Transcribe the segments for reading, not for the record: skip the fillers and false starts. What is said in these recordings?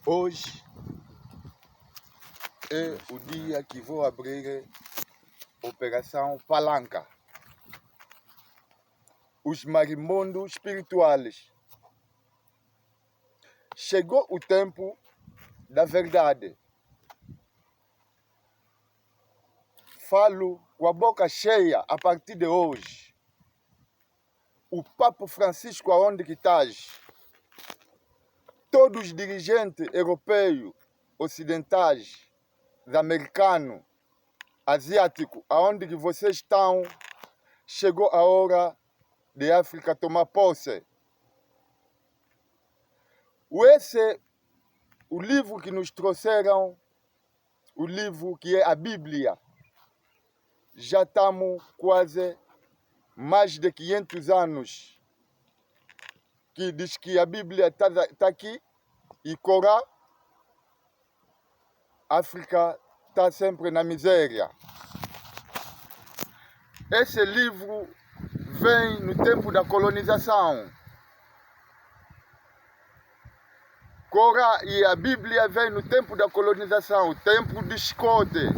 Hoje é o dia que vou abrir Operação Palanca. Os marimbondos espirituais. Chegou o tempo da verdade. Falo com a boca cheia a partir de hoje. O Papa Francisco, aonde que estás? Todos os dirigentes europeus, ocidentais, americanos, asiáticos, aonde que vocês estão, chegou a hora de África tomar posse. O livro que nos trouxeram, o livro que é a Bíblia, já estamos quase mais de 500 anos que diz que a Bíblia está aqui e Corá, África está sempre na miséria. Esse livro vem no tempo da colonização. Corá e a Bíblia vem no tempo da colonização, o tempo de chicote.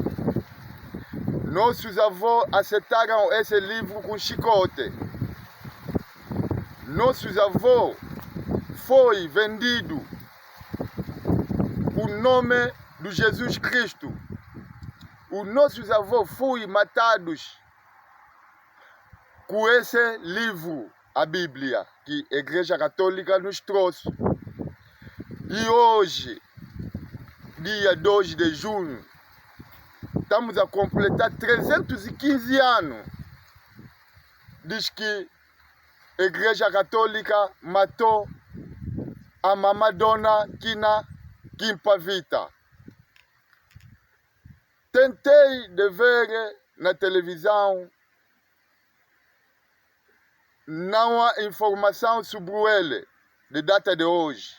Nossos avós aceitaram esse livro com chicote. Nossos avós foi vendido o nome de Jesus Cristo. Os nossos avós foram matados com esse livro, a Bíblia, que a Igreja Católica nos trouxe. E hoje, dia 2 de junho, estamos a completar 315 anos. Diz que a Igreja Católica matou a Mamadona Kina Kimpavita. Tentei de ver na televisão, não há informação sobre ele, de data de hoje.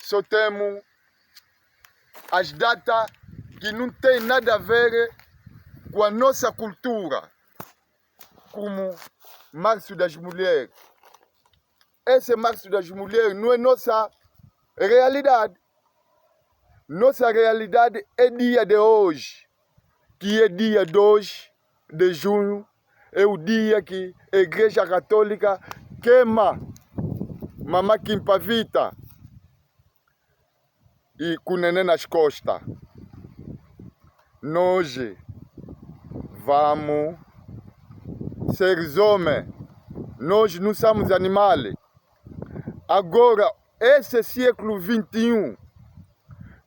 Só temos as datas que não tem nada a ver com a nossa cultura, como Março das Mulheres. Esse Março das Mulheres não é nossa realidade. Nossa realidade é dia de hoje, que é dia 2 de junho, é o dia que a Igreja Católica queima Mamã Kimpavita e com o neném nas costas. Nós vamos ser homens, nós não somos animais. Agora, esse século 21,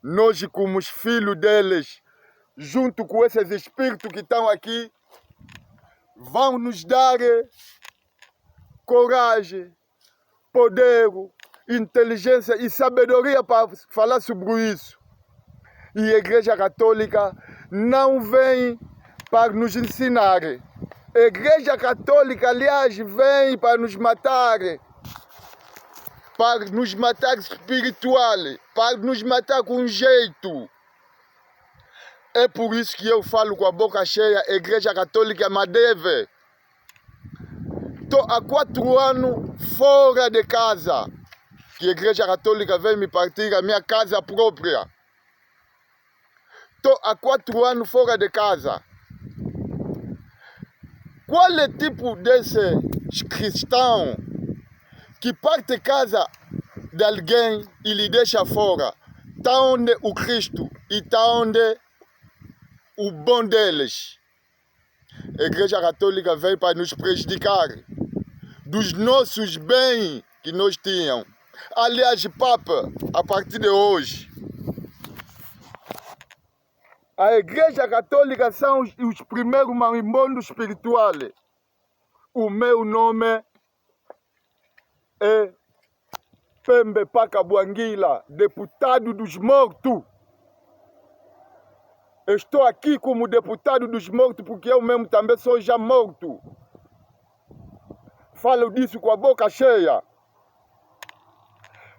nós como os filhos deles, junto com esses espíritos que estão aqui, vão nos dar coragem, poder, inteligência e sabedoria para falar sobre isso. E a Igreja Católica não vem para nos ensinar. A Igreja Católica, aliás, vem para nos matar espiritual, para nos matar com jeito. É por isso que eu falo com a boca cheia, a Igreja Católica me deve. Estou há 4 anos fora de casa, que a Igreja Católica vem me partir a minha casa própria. Estou há 4 anos fora de casa. Qual é o tipo desses cristãos que parte de casa de alguém e lhe deixa fora? Está onde o Cristo e está onde o bom deles. A Igreja Católica veio para nos prejudicar dos nossos bens que nós tínhamos. Aliás, Papa, a partir de hoje, a Igreja Católica são os primeiros marimbondos espirituais. O meu nome é Pembe Paca Buanguila, deputado dos mortos. Eu estou aqui como deputado dos mortos porque eu mesmo também sou já morto. Falo disso com a boca cheia.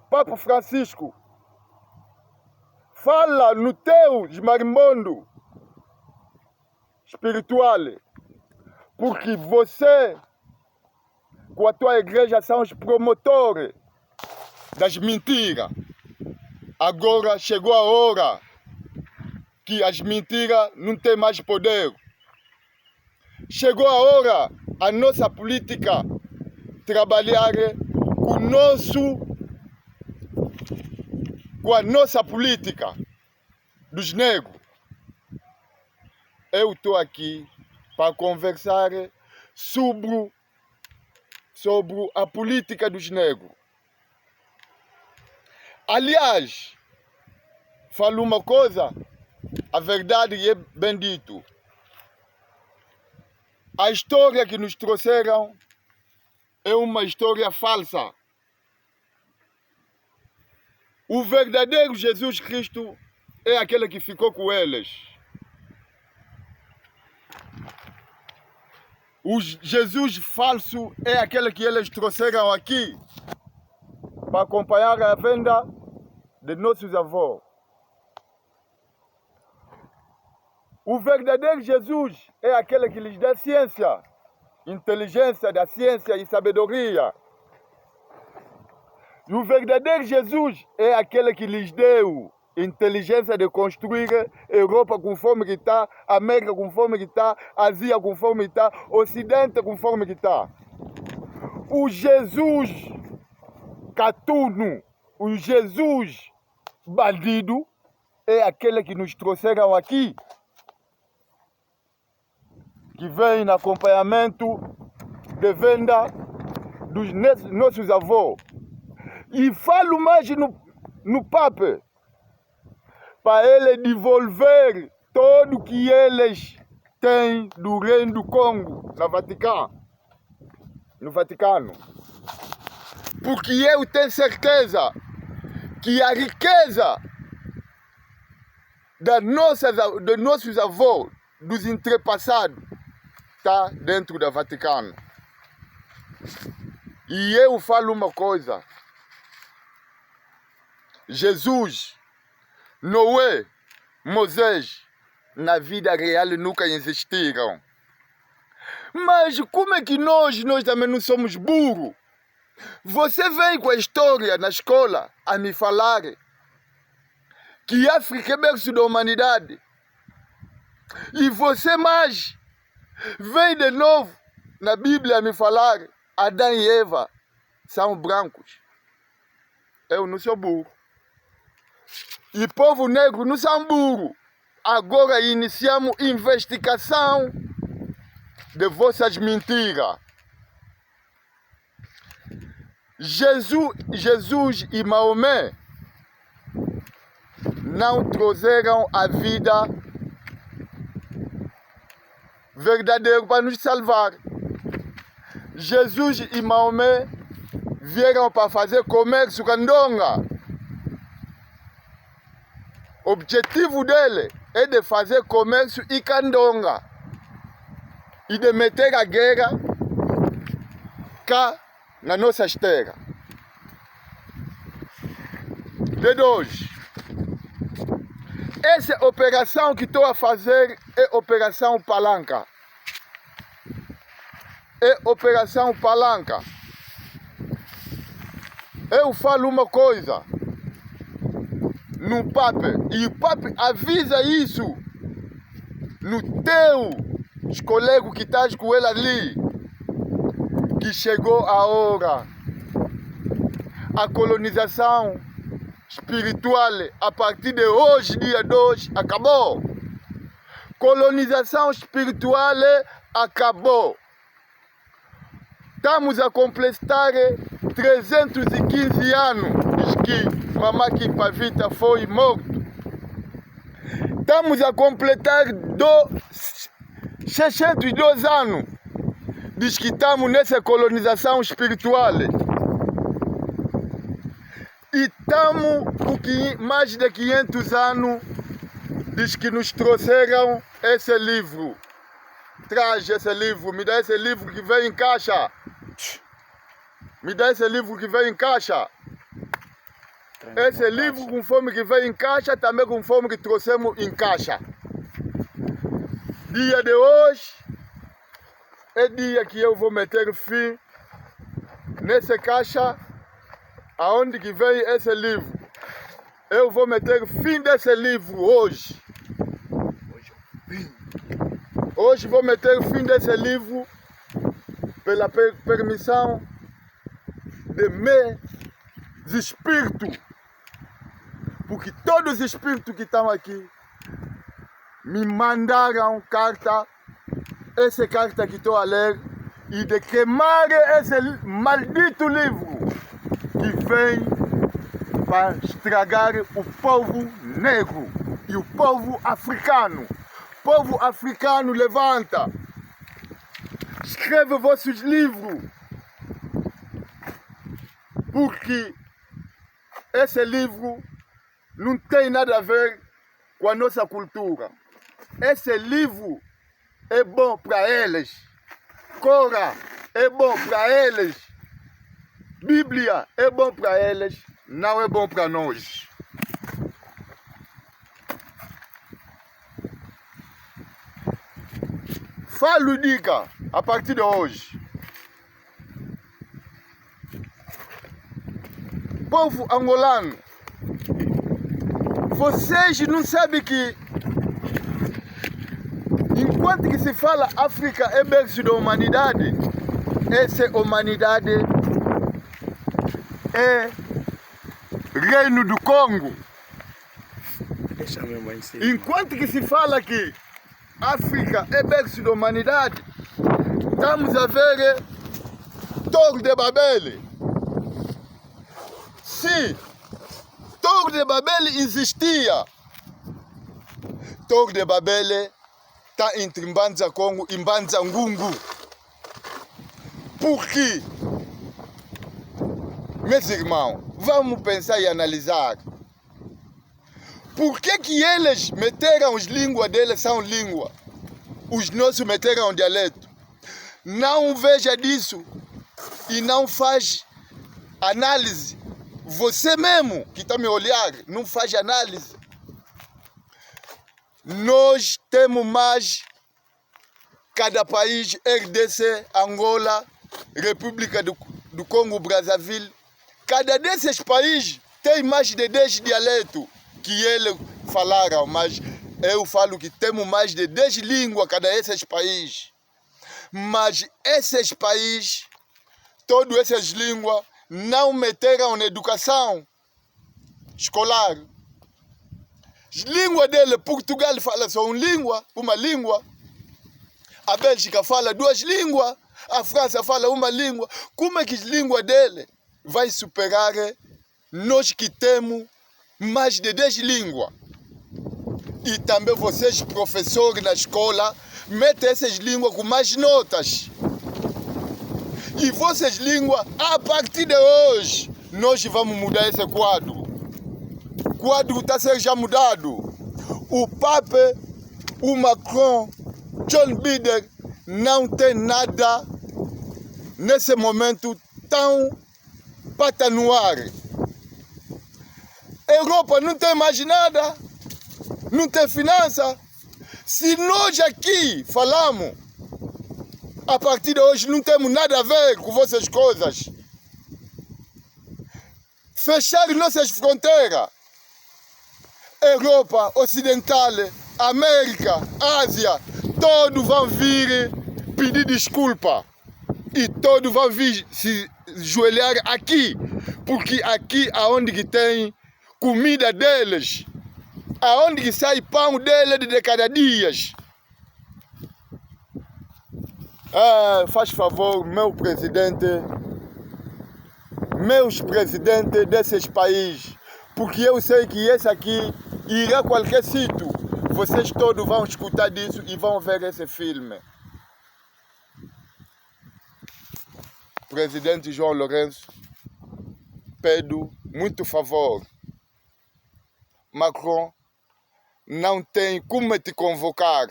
Papa Francisco, fala no teu marimbondo espiritual, porque você, com a tua igreja, são os promotores das mentiras. Agora chegou a hora que as mentiras não têm mais poder. Chegou a hora a nossa política trabalhar com a nossa política dos negros. Eu estou aqui para conversar sobre a política dos negros. Aliás, falo uma coisa, a verdade é bem dito. A história que nos trouxeram é uma história falsa. O verdadeiro Jesus Cristo é aquele que ficou com eles. O Jesus falso é aquele que eles trouxeram aqui para acompanhar a venda de nossos avós. O verdadeiro Jesus é aquele que lhes dá ciência, inteligência da ciência e sabedoria. E o verdadeiro Jesus é aquele que lhes deu inteligência de construir Europa conforme que está, América conforme que está, Ásia conforme que está, Ocidente conforme que está. O Jesus catuno, o Jesus bandido é aquele que nos trouxeram aqui, que vem no acompanhamento de venda dos nossos avós. E falo mais no Papa, para ele devolver tudo que eles têm do Reino do Congo, no Vaticano. Porque eu tenho certeza que a riqueza de nossos avós, dos antepassados, está dentro do Vaticano. E eu falo uma coisa. Jesus, Noé, Moisés, na vida real nunca existiram. Mas como é que nós também não somos burros? Você vem com a história na escola a me falar que África é berço da humanidade. E você mais vem de novo na Bíblia a me falar Adão e Eva são brancos. Eu não sou burro. E povo negro não são burro. Agora iniciamos investigação de vossas mentiras. Jesus e Maomé não trouxeram a vida verdadeira para nos salvar. Jesus e Maomé vieram para fazer comércio candonga. O objetivo dele é de fazer comércio e candonga e de meter a guerra cá na nossa terra. De dois, essa operação que estou a fazer é operação palanca. É operação palanca. Eu falo uma coisa no Papa, e o Papa avisa isso no teu colegas que estás com ele ali, que chegou a hora. A colonização espiritual a partir de hoje, dia 2, acabou. Colonização espiritual acabou. Estamos a completar 315 anos que Mamaki Pavita foi morto. Estamos a completar 602 anos. Diz que estamos nessa colonização espiritual. E estamos com mais de 500 anos. Diz que nos trouxeram esse livro. Traz esse livro, me dá esse livro que vem em caixa. Me dá esse livro que vem em caixa. Esse livro conforme que vem em caixa, também conforme que trouxemos em caixa. Dia de hoje é dia que eu vou meter fim nessa caixa, aonde que vem esse livro. eu vou meter fim desse livro hoje. Hoje vou meter fim desse livro pela permissão de meus espíritos. Porque todos os espíritos que estão aqui me mandaram carta, essa carta que estou a ler, e de queimar esse maldito livro que vem para estragar o povo negro e o povo africano. Povo africano, levanta, escreve vossos livros, porque esse livro não tem nada a ver com a nossa cultura. Esse livro é bom para eles, Cora é bom para eles, Bíblia é bom para eles, não é bom para nós. Falo e diga, a partir de hoje, povo angolano, vocês não sabem que enquanto que se fala África é berço da humanidade, essa humanidade é Reino do Congo. Enquanto que se fala que África é berço da humanidade, estamos a ver Torre de Babel. Sim, Torre de Babel existia. Torre de Babel está entre Mbanza Congo e Mbanza Ngungu. Por quê? Meus irmãos, vamos pensar e analisar. Por que eles meteram as línguas deles são língua? Os nossos meteram dialeto. Não veja disso e não faz análise. Você mesmo que está me olhar, não faz análise. Nós temos mais cada país, RDC, Angola, República do Congo, Brazzaville. Cada desses países tem mais de 10 dialetos que eles falaram, mas eu falo que temos mais de 10 línguas cada esses países. Mas esses países, todas essas línguas, não meteram na educação escolar. As línguas dele, Portugal fala só uma língua. A Bélgica fala 2 línguas. A França fala uma língua. Como é que as línguas dele vai superar nós que temos mais de 10 línguas? E também vocês, professores na escola, metem essas línguas com mais notas. E vossas línguas, a partir de hoje, nós vamos mudar esse quadro. O quadro está sendo já mudado. O Papa, o Macron, John Biden não tem nada nesse momento tão pata no ar. Europa não tem mais nada, não tem finança. Se nós aqui falamos, a partir de hoje não temos nada a ver com vossas coisas. Fechar nossas fronteiras. Europa Ocidental, América, Ásia, todos vão vir pedir desculpa. E todos vão vir se joelhar aqui. Porque aqui aonde que tem comida deles, aonde que sai pão deles de cada dia. Faz favor, meu presidente, meus presidentes desses países, porque eu sei que esse aqui irá a qualquer sítio. Vocês todos vão escutar disso e vão ver esse filme. Presidente João Lourenço, peço muito favor. Macron não tem como te convocar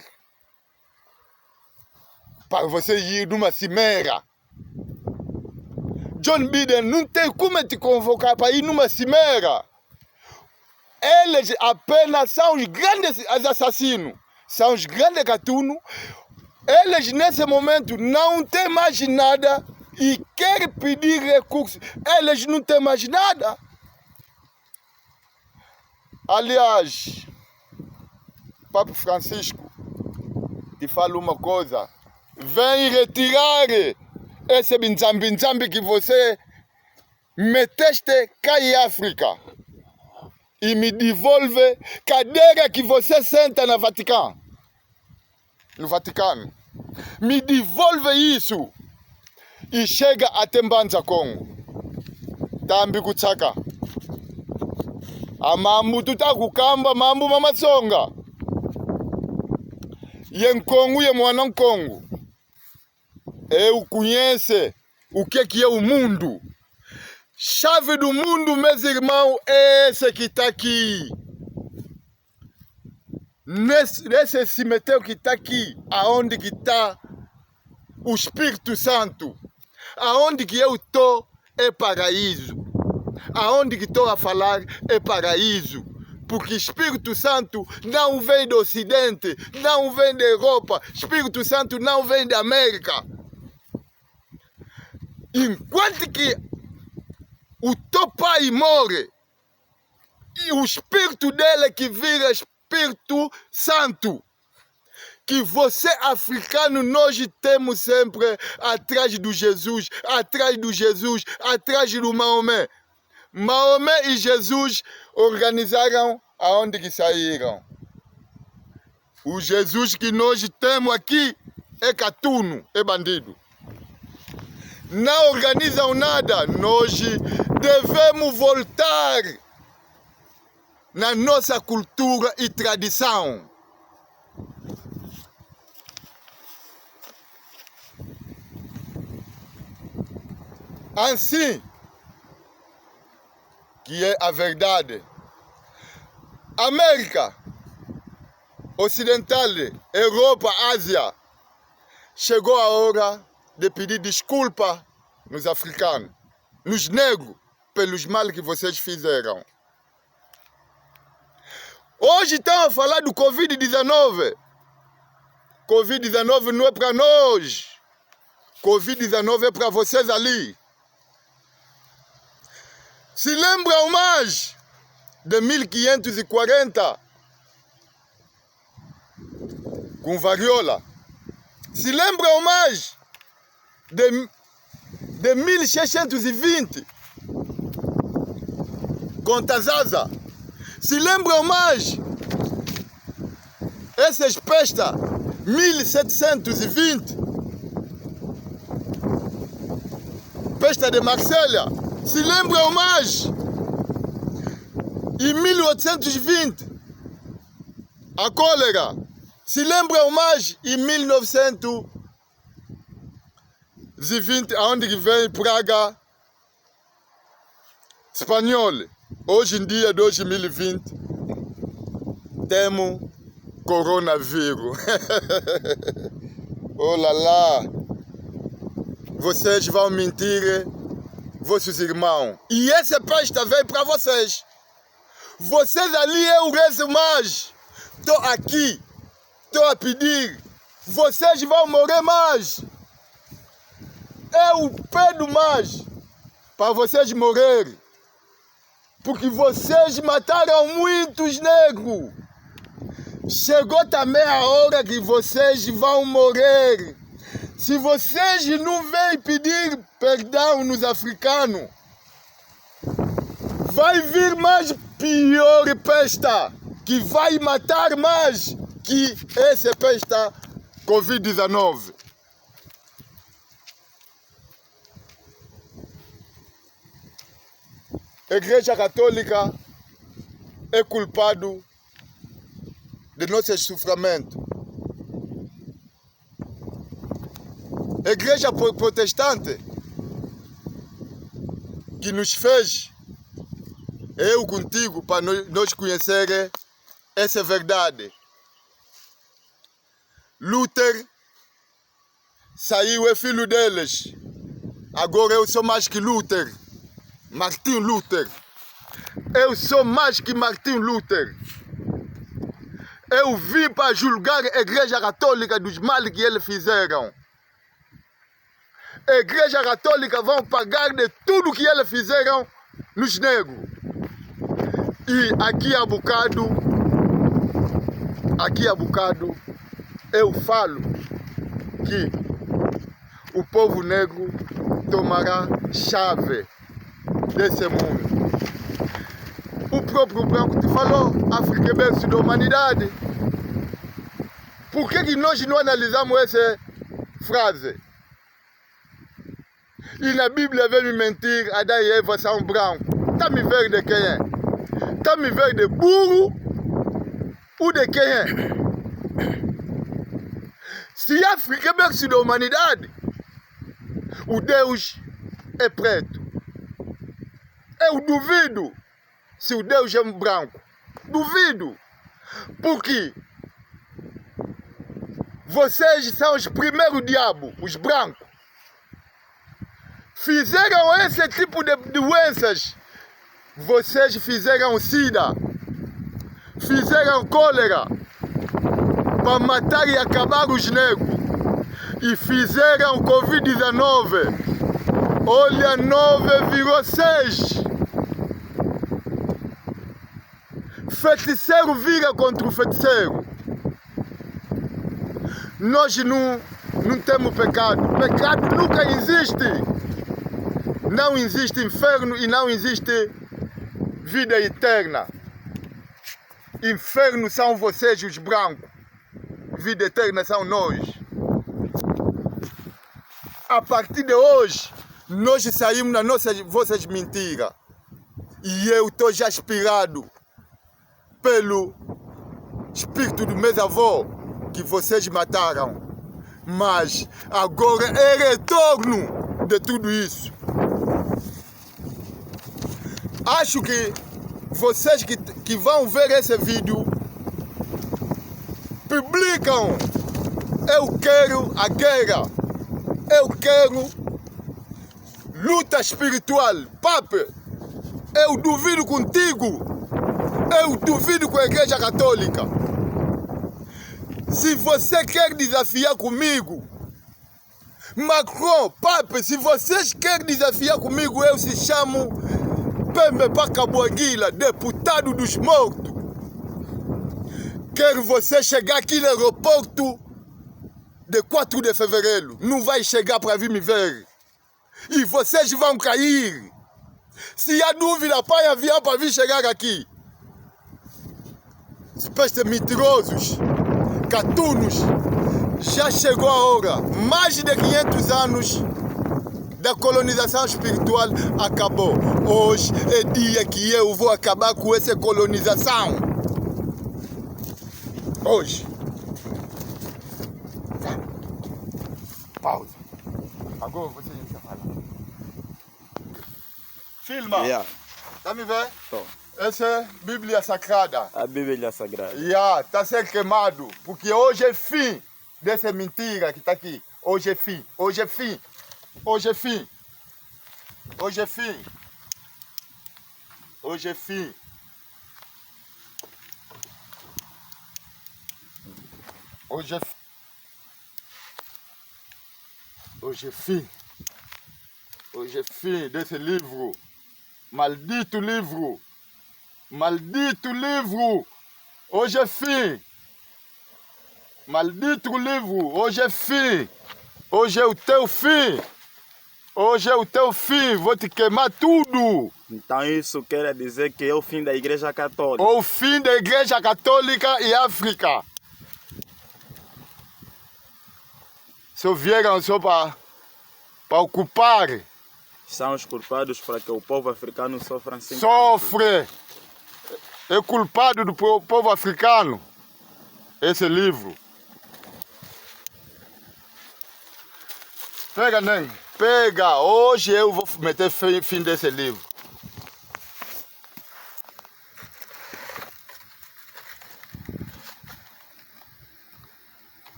para você ir numa cimeira. John Biden não tem como te convocar para ir numa cimeira. Eles apenas são os grandes assassinos, são os grandes gatunos. Eles nesse momento não têm mais nada e querem pedir recursos. Eles não têm mais nada. Aliás, Papa Francisco te fala uma coisa: vem retirar esse binzambi que você meteste cá em África e me devolve cadeira que você senta no Vaticano. Me devolve isso e chega até Mbanza Congo. Tambi kutsaka. Amambu tutakukamba mambu mamasonga. Ye Nkongo ye mwana Nkongo. Eu conhece o que é o mundo. Chave do mundo, meus irmãos, é esse que está aqui. Nesse cemitério que está aqui, aonde que está o Espírito Santo. Aonde que eu estou é paraíso. Aonde que estou a falar é paraíso. Porque Espírito Santo não vem do Ocidente, não vem da Europa. Espírito Santo não vem da América. Enquanto que o teu pai morre, e o Espírito dele que vira Espírito Santo, que você africano nós temos sempre atrás do Jesus, atrás do Maomé. Maomé e Jesus organizaram aonde que saíram. O Jesus que nós temos aqui é catuno, é bandido. Não organizam nada. Nós devemos voltar na nossa cultura e tradição. Assim que é a verdade. América Ocidental, Europa, Ásia, chegou a hora de pedir desculpa nos africanos, nos negros, pelos mal que vocês fizeram. Hoje estão a falar do Covid-19. Covid-19 não é para nós. Covid-19 é para vocês ali. Se lembram mais de 1540 com variola? Se lembram mais de 1620 com Tazaza? Se lembram mais essas pestes 1720 peste de Marsella? Se lembram mais em 1820 a cólera? Se lembram mais em 1920 aonde vem praga espanhola? Hoje em dia, 2020, temos coronavírus. Oh lá lá, vocês vão mentir vossos irmãos. E essa peste veio para vocês. Vocês ali eu rezo mais. Estou aqui, estou a pedir. Vocês vão morrer mais. Eu pedo mais para vocês morrerem. Porque vocês mataram muitos negros. Chegou também a hora que vocês vão morrer. Se vocês não vêm pedir perdão nos africanos, vai vir mais pior peste, que vai matar mais que essa peste Covid-19. A Igreja Católica é culpado de nossos sofrimentos. A Igreja Protestante que nos fez, eu contigo, para nós conhecer essa verdade. Luther saiu, é filho deles. Agora eu sou mais que Luther. Martin Luther. Eu sou mais que Martin Luther. Eu vim para julgar a Igreja Católica dos males que eles fizeram. A Igreja Católica vão pagar de tudo que eles fizeram nos negros. E aqui a bocado, eu falo que o povo negro tomará chave desse mundo. O próprio branco te falou, África é berço da humanidade. Por que nós não analisamos essa frase? E na Bíblia vem me mentir, Adão e Eva são brancos. Tá me vendo de quem é? Tá me vendo de burro ou de quem é? Se a África é berço da humanidade, o Deus é preto. Eu duvido se o Deus é branco. Duvido. Porque vocês são os primeiros diabos, os brancos. Fizeram esse tipo de doenças. Vocês fizeram sida, fizeram cólera para matar e acabar os negros. E fizeram Covid-19. Olha, 9 virou 6. Feiticeiro vira contra o feiticeiro. Nós não temos pecado. Pecado nunca existe. Não existe inferno e não existe vida eterna. Inferno são vocês, os brancos. Vida eterna são nós. A partir de hoje, nós saímos das vossas mentiras. E eu estou já inspirado pelo espírito dos meus avós que vocês mataram. Mas agora é retorno de tudo isso. Acho que vocês que vão ver esse vídeo publicam. Eu quero a guerra. Eu quero luta espiritual. Pape, eu duvido contigo. Eu duvido com a Igreja Católica. Se você quer desafiar comigo, Macron, Pape, se vocês querem desafiar comigo, eu se chamo Pembe Pacaboaguila, deputado dos mortos. Quero você chegar aqui no aeroporto de 4 de fevereiro. Não vai chegar para vir me ver. E vocês vão cair. Se há dúvida, põe avião para vir chegar aqui. Espécie de mentirosos, catunos. Já chegou a hora. Mais de 500 anos da colonização espiritual acabou. Hoje é dia que eu vou acabar com essa colonização. Hoje. Pausa. Agora você já fala. Filma. Yeah. Tá me vendo? Tô. Essa é a Bíblia Sagrada. A Bíblia Sagrada. Tá sendo queimado. Porque hoje é fim dessa mentira que tá aqui. Hoje é fim. Hoje é fim. Hoje é fim. Hoje é fim. Hoje é fim. Hoje é fim. Hoje é fim. Hoje é fim desse livro. Maldito livro. Maldito livro. Hoje é fim. Maldito livro. Hoje é fim. Hoje é o teu fim. Hoje é o teu fim. Vou te queimar tudo. Então isso quer dizer que é o fim da Igreja Católica. O fim da Igreja Católica e África. Só vieram só para ocupar. São os culpados para que o povo africano sofra assim. Sofre. É culpado do povo africano. Esse livro. Pega, nem. Pega. Hoje eu vou meter fim desse livro.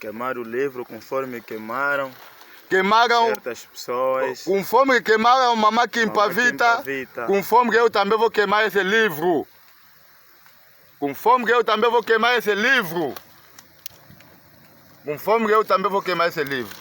Queimaram o livro conforme queimaram certas pessoas. Conforme queimaram Mamãe Kimpavita, conforme eu também vou queimar esse livro. Conforme eu também vou queimar esse livro. Conforme eu também vou queimar esse livro.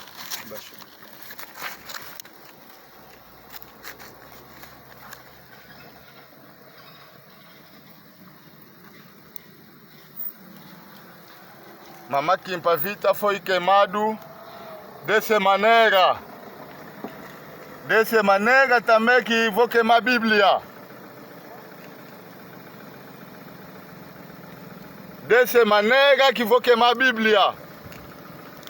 Mama Kimpavita foi queimado dessa maneira. Dessa maneira também que vou queimar a Bíblia. Dessa maneira que vou queimar a Bíblia.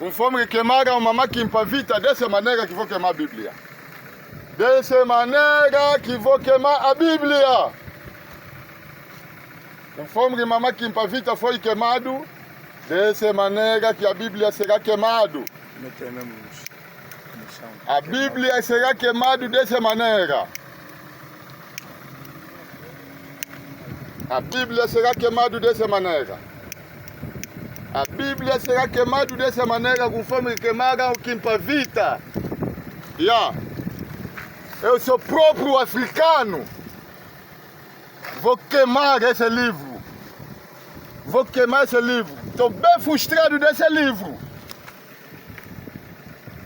Conforme que queimaram Mama Kimpavita, dessa maneira que vou queimar a Bíblia. Dessa maneira que vou queimar a Bíblia. Conforme que Mama Kimpavita foi queimado, dessa maneira que a Bíblia será queimado. A Bíblia será queimada dessa maneira. A Bíblia será queimada dessa maneira. A Bíblia será queimada dessa maneira, conforme queimaram Kimpavita. Eu sou próprio africano. Vou queimar esse livro. Vou queimar esse livro. Estou bem frustrado desse livro.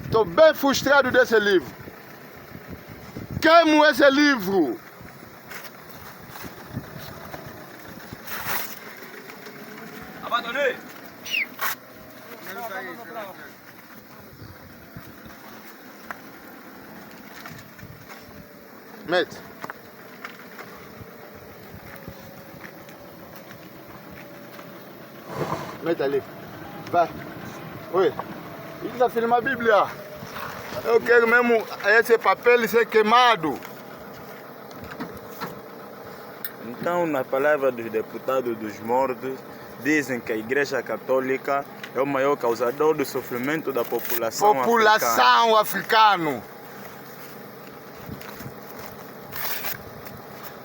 Estou bem frustrado desse livro. Queimo esse livro. Abandonei. Mete. Mete ali. Vai. Oi. Ele está filmando a Bíblia. Eu quero mesmo esse papel ser queimado. Então, na palavra dos deputados dos mortos, dizem que a Igreja Católica é o maior causador do sofrimento da população africana.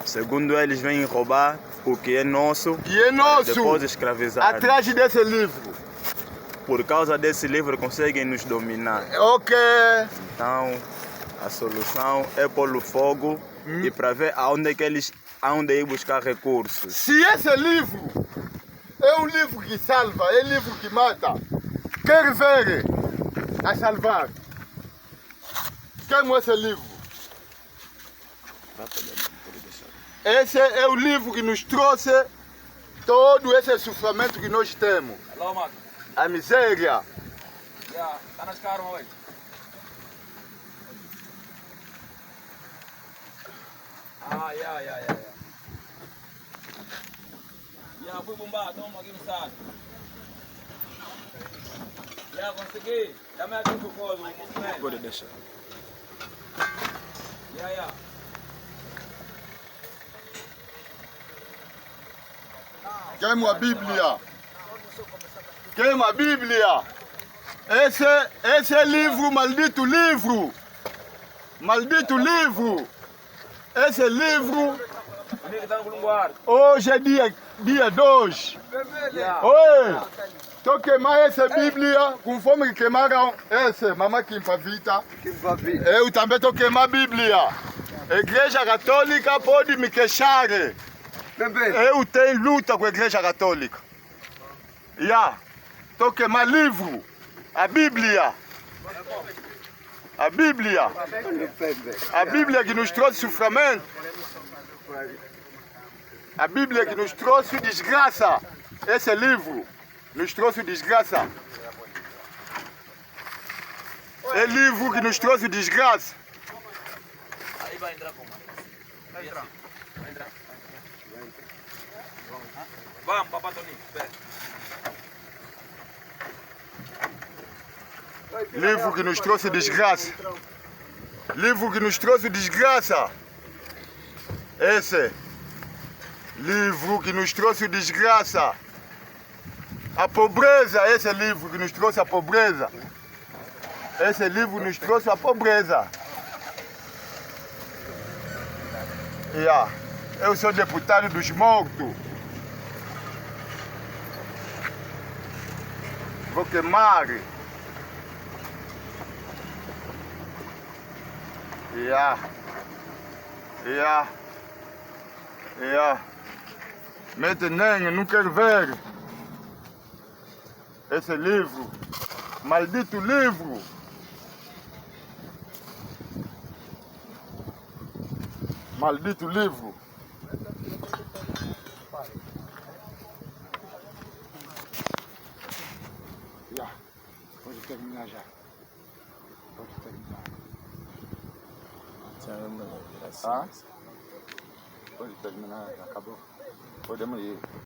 Segundo eles, vêm roubar o que é nosso, depois escravizar. Atrás desse livro. Por causa desse livro conseguem nos dominar. Ok. Então, a solução é pôr o fogo e para ver aonde ir buscar recursos. Se esse livro é um livro que salva, é um livro que mata, quer ver a salvar? Queimo esse livro. Esse é o livro que nos trouxe todo esse sofrimento que nós temos. Alô, Mato. A miséria. Tá nas caras hoje. Fui bombar, toma aqui no saco. Consegui. Dá-me aqui um cocô, Pode deixar. Queima a Bíblia. Queima a Bíblia. Esse é livro, maldito livro. Maldito livro. Esse livro. Hoje é dia 2. Oi. Estou queimando essa Bíblia conforme que queimaram essa Mama Kimpavita. Eu também estou queimando a Bíblia. A Igreja Católica pode me queixar. Eu tenho luta com a Igreja Católica. Estou queimando livro. A Bíblia. A Bíblia. A Bíblia que nos trouxe sofrimento. A Bíblia que nos trouxe desgraça. Esse livro nos trouxe desgraça. É livro que nos trouxe desgraça. Aí vai entrar como? Vai entrar. Vamos, papai Toninho. Livro que nos trouxe desgraça. Livro que nos trouxe desgraça. Esse. Livro que nos trouxe desgraça. A pobreza, esse livro que nos trouxe a pobreza. Esse livro nos trouxe a pobreza. Eu sou deputado dos mortos. Vou queimar. Mete nem, não quero ver. Esse livro. Maldito livro. Maldito livro. terminar já. Pode terminar. Tiens, Ah? Pode terminar, já acabou. Podemos ir.